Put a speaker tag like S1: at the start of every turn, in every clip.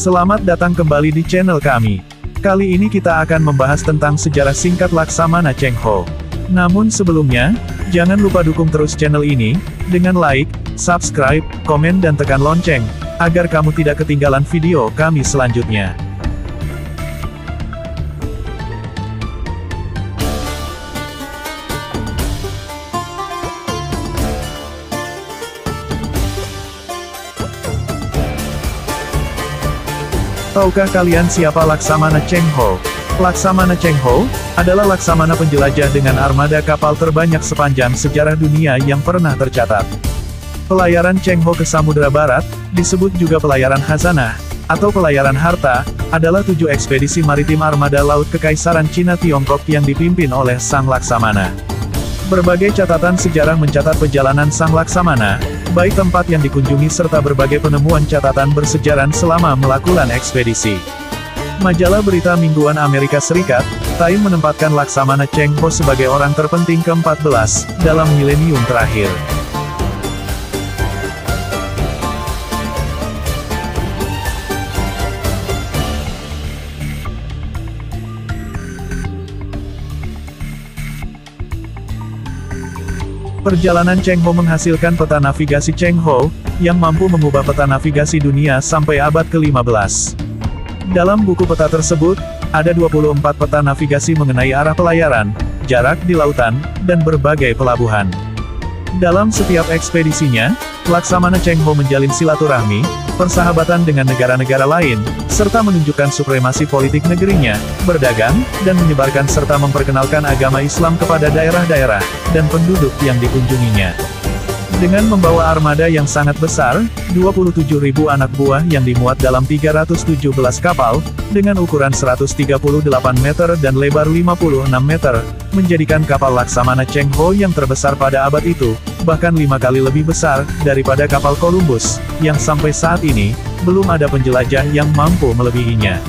S1: Selamat datang kembali di channel kami. Kali ini kita akan membahas tentang sejarah singkat Laksamana Cheng Ho. Namun sebelumnya, jangan lupa dukung terus channel ini, dengan like, subscribe, komen dan tekan lonceng, agar kamu tidak ketinggalan video kami selanjutnya. Tahukah kalian siapa Laksamana Cheng Ho? Laksamana Cheng Ho adalah laksamana penjelajah dengan armada kapal terbanyak sepanjang sejarah dunia yang pernah tercatat. Pelayaran Cheng Ho ke Samudra Barat, disebut juga pelayaran Khazanah, atau pelayaran harta, adalah 7 ekspedisi maritim armada laut Kekaisaran Cina Tiongkok yang dipimpin oleh Sang Laksamana. Berbagai catatan sejarah mencatat perjalanan Sang Laksamana, baik tempat yang dikunjungi serta berbagai penemuan catatan bersejarah selama melakukan ekspedisi. Majalah berita mingguan Amerika Serikat, Time menempatkan Laksamana Cheng Ho sebagai orang terpenting ke-14 dalam milenium terakhir. Perjalanan Cheng Ho menghasilkan peta navigasi Cheng Ho, yang mampu mengubah peta navigasi dunia sampai abad ke-15. Dalam buku peta tersebut, ada 24 peta navigasi mengenai arah pelayaran, jarak di lautan, dan berbagai pelabuhan. Dalam setiap ekspedisinya, Laksamana Cheng Ho menjalin silaturahmi, persahabatan dengan negara-negara lain, serta menunjukkan supremasi politik negerinya, berdagang, dan menyebarkan serta memperkenalkan agama Islam kepada daerah-daerah, dan penduduk yang dikunjunginya. Dengan membawa armada yang sangat besar, 27.000 anak buah yang dimuat dalam 317 kapal, dengan ukuran 138 meter dan lebar 56 meter, menjadikan kapal Laksamana Cheng Ho yang terbesar pada abad itu, bahkan 5 kali lebih besar daripada kapal Columbus, yang sampai saat ini, belum ada penjelajah yang mampu melebihinya.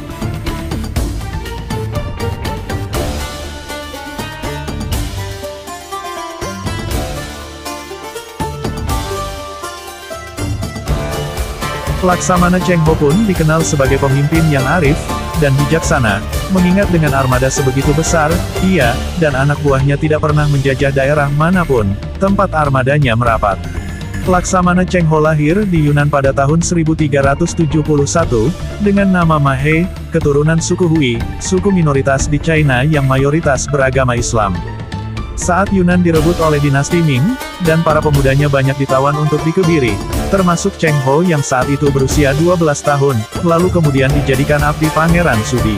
S1: Laksamana Cheng Ho pun dikenal sebagai pemimpin yang arif dan bijaksana, mengingat dengan armada sebegitu besar, ia dan anak buahnya tidak pernah menjajah daerah manapun tempat armadanya merapat. Laksamana Cheng Ho lahir di Yunan pada tahun 1371, dengan nama Ma He, keturunan suku Hui, suku minoritas di China yang mayoritas beragama Islam. Saat Yunan direbut oleh dinasti Ming, dan para pemudanya banyak ditawan untuk dikebiri, termasuk Cheng Ho yang saat itu berusia 12 tahun, lalu kemudian dijadikan abdi Pangeran Sudi.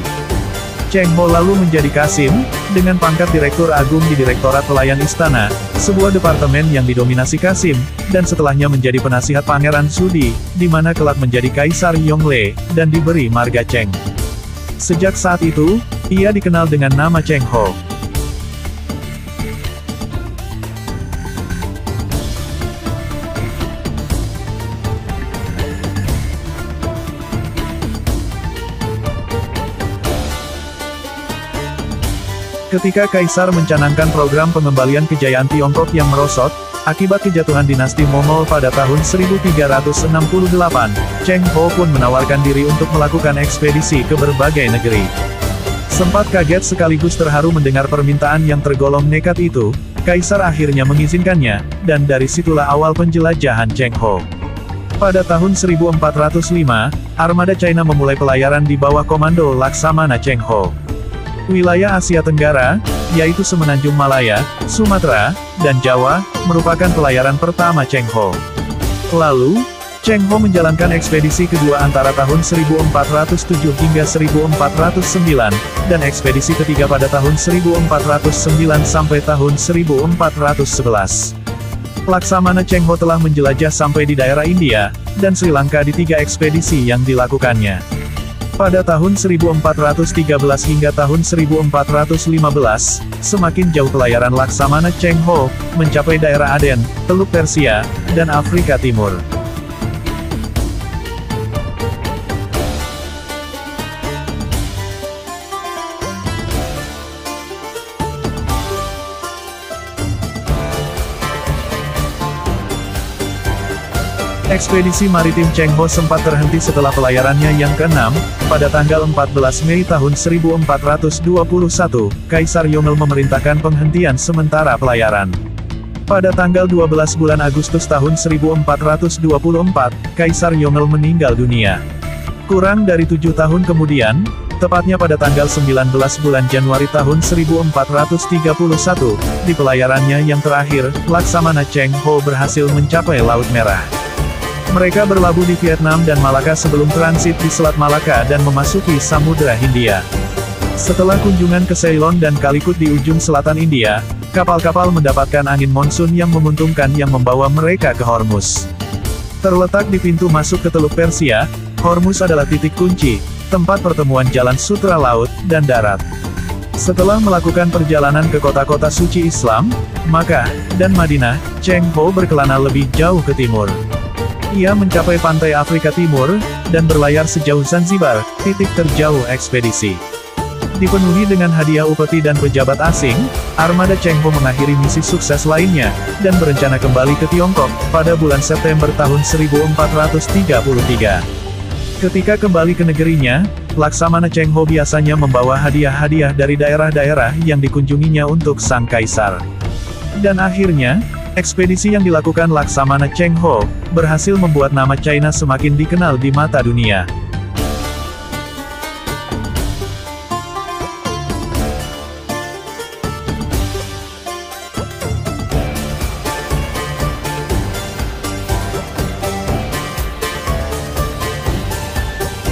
S1: Cheng Ho lalu menjadi Kasim, dengan pangkat Direktur Agung di Direktorat Pelayan Istana, sebuah departemen yang didominasi Kasim, dan setelahnya menjadi penasihat Pangeran Sudi, di mana kelak menjadi Kaisar Yongle, dan diberi marga Cheng. Sejak saat itu, ia dikenal dengan nama Cheng Ho. Ketika Kaisar mencanangkan program pengembalian kejayaan Tiongkok yang merosot, akibat kejatuhan dinasti Mongol pada tahun 1368, Cheng Ho pun menawarkan diri untuk melakukan ekspedisi ke berbagai negeri. Sempat kaget sekaligus terharu mendengar permintaan yang tergolong nekat itu, Kaisar akhirnya mengizinkannya, dan dari situlah awal penjelajahan Cheng Ho. Pada tahun 1405, armada China memulai pelayaran di bawah komando Laksamana Cheng Ho. Wilayah Asia Tenggara, yaitu Semenanjung Malaya, Sumatera, dan Jawa, merupakan pelayaran pertama Cheng Ho. Lalu, Cheng Ho menjalankan ekspedisi kedua antara tahun 1407 hingga 1409, dan ekspedisi ketiga pada tahun 1409 sampai tahun 1411. Laksamana Cheng Ho telah menjelajah sampai di daerah India, dan Sri Lanka di 3 ekspedisi yang dilakukannya. Pada tahun 1413 hingga tahun 1415, semakin jauh pelayaran Laksamana Cheng Ho, mencapai daerah Aden, Teluk Persia, dan Afrika Timur. Ekspedisi maritim Cheng Ho sempat terhenti setelah pelayarannya yang ke-6, pada tanggal 14 Mei tahun 1421, Kaisar Yongle memerintahkan penghentian sementara pelayaran. Pada tanggal 12 bulan Agustus tahun 1424, Kaisar Yongle meninggal dunia. Kurang dari 7 tahun kemudian, tepatnya pada tanggal 19 bulan Januari tahun 1431, di pelayarannya yang terakhir, Laksamana Cheng Ho berhasil mencapai Laut Merah. Mereka berlabuh di Vietnam dan Malaka sebelum transit di Selat Malaka dan memasuki Samudra Hindia. Setelah kunjungan ke Ceylon dan Calicut di ujung selatan India, kapal-kapal mendapatkan angin monsun yang menguntungkan yang membawa mereka ke Hormuz. Terletak di pintu masuk ke Teluk Persia, Hormuz adalah titik kunci, tempat pertemuan jalan sutra laut dan darat. Setelah melakukan perjalanan ke kota-kota suci Islam, Makkah, dan Madinah, Cheng Ho berkelana lebih jauh ke timur. Ia mencapai pantai Afrika Timur, dan berlayar sejauh Zanzibar, titik terjauh ekspedisi. Dipenuhi dengan hadiah upeti dan pejabat asing, armada Cheng Ho mengakhiri misi sukses lainnya, dan berencana kembali ke Tiongkok, pada bulan September tahun 1433. Ketika kembali ke negerinya, Laksamana Cheng Ho biasanya membawa hadiah-hadiah dari daerah-daerah yang dikunjunginya untuk sang kaisar. Dan akhirnya, ekspedisi yang dilakukan Laksamana Cheng Ho, berhasil membuat nama China semakin dikenal di mata dunia.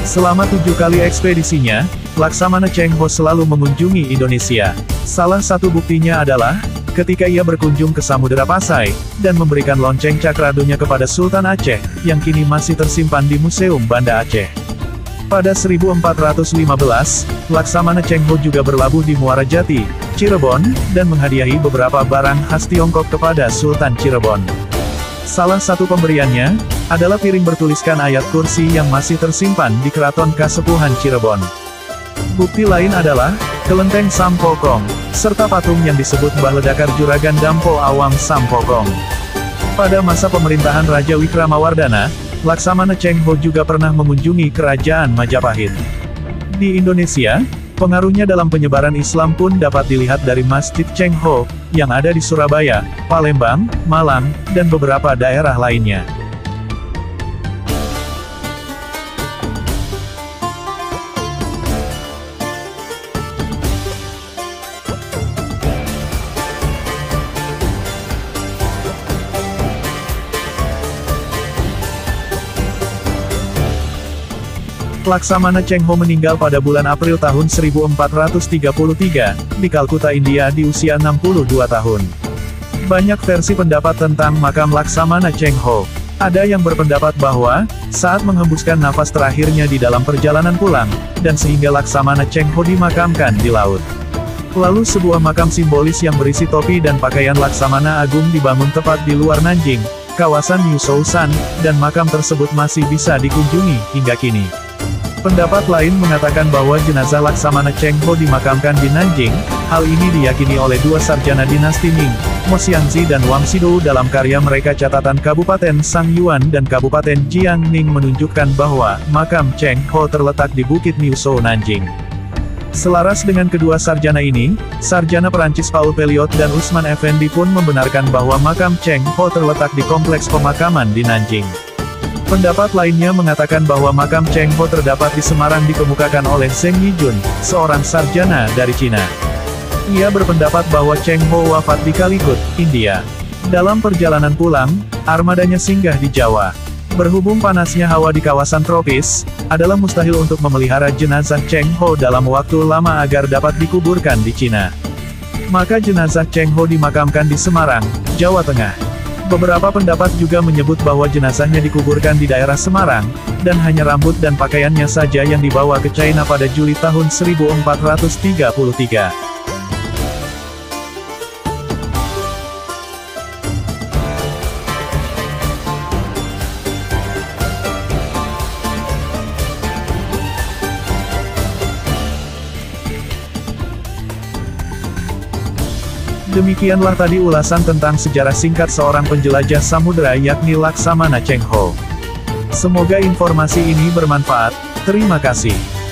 S1: Selama 7 kali ekspedisinya, Laksamana Cheng Ho selalu mengunjungi Indonesia. Salah satu buktinya adalah, ketika ia berkunjung ke Samudera Pasai, dan memberikan lonceng cakradonya kepada Sultan Aceh, yang kini masih tersimpan di Museum Banda Aceh. Pada 1415, Laksamana Cheng Ho juga berlabuh di Muara Jati, Cirebon, dan menghadiahi beberapa barang khas Tiongkok kepada Sultan Cirebon. Salah satu pemberiannya, adalah piring bertuliskan ayat kursi yang masih tersimpan di Keraton Kasepuhan Cirebon. Bukti lain adalah, kelenteng Sampokong, serta patung yang disebut Mbah Ledakar Juragan Dampo Awang Sampokong. Pada masa pemerintahan Raja Wikramawardhana, Laksamana Cheng Ho juga pernah mengunjungi Kerajaan Majapahit. Di Indonesia, pengaruhnya dalam penyebaran Islam pun dapat dilihat dari Masjid Cheng Ho, yang ada di Surabaya, Palembang, Malang, dan beberapa daerah lainnya. Laksamana Cheng Ho meninggal pada bulan April tahun 1433, di Kalkuta, India di usia 62 tahun. Banyak versi pendapat tentang makam Laksamana Cheng Ho. Ada yang berpendapat bahwa, saat menghembuskan nafas terakhirnya di dalam perjalanan pulang, dan sehingga Laksamana Cheng Ho dimakamkan di laut. Lalu sebuah makam simbolis yang berisi topi dan pakaian Laksamana Agung dibangun tepat di luar Nanjing, kawasan New Sousan, dan makam tersebut masih bisa dikunjungi hingga kini. Pendapat lain mengatakan bahwa jenazah Laksamana Cheng Ho dimakamkan di Nanjing. Hal ini diyakini oleh dua sarjana dinasti Ming, Mo Xiangzi dan Wang Xidou dalam karya mereka Catatan Kabupaten Sangyuan dan Kabupaten Jiangning menunjukkan bahwa makam Cheng Ho terletak di Bukit New Shou Nanjing. Selaras dengan kedua sarjana ini, sarjana Perancis Paul Pelliot dan Usman Effendi pun membenarkan bahwa makam Cheng Ho terletak di kompleks pemakaman di Nanjing. Pendapat lainnya mengatakan bahwa makam Cheng Ho terdapat di Semarang dikemukakan oleh Zheng Yijun, seorang sarjana dari Cina. Ia berpendapat bahwa Cheng Ho wafat di Calicut, India. Dalam perjalanan pulang, armadanya singgah di Jawa. Berhubung panasnya hawa di kawasan tropis, adalah mustahil untuk memelihara jenazah Cheng Ho dalam waktu lama agar dapat dikuburkan di Cina. Maka jenazah Cheng Ho dimakamkan di Semarang, Jawa Tengah. Beberapa pendapat juga menyebut bahwa jenazahnya dikuburkan di daerah Semarang, dan hanya rambut dan pakaiannya saja yang dibawa ke China pada Juli tahun 1433. Demikianlah tadi ulasan tentang sejarah singkat seorang penjelajah samudera yakni Laksamana Cheng Ho. Semoga informasi ini bermanfaat. Terima kasih.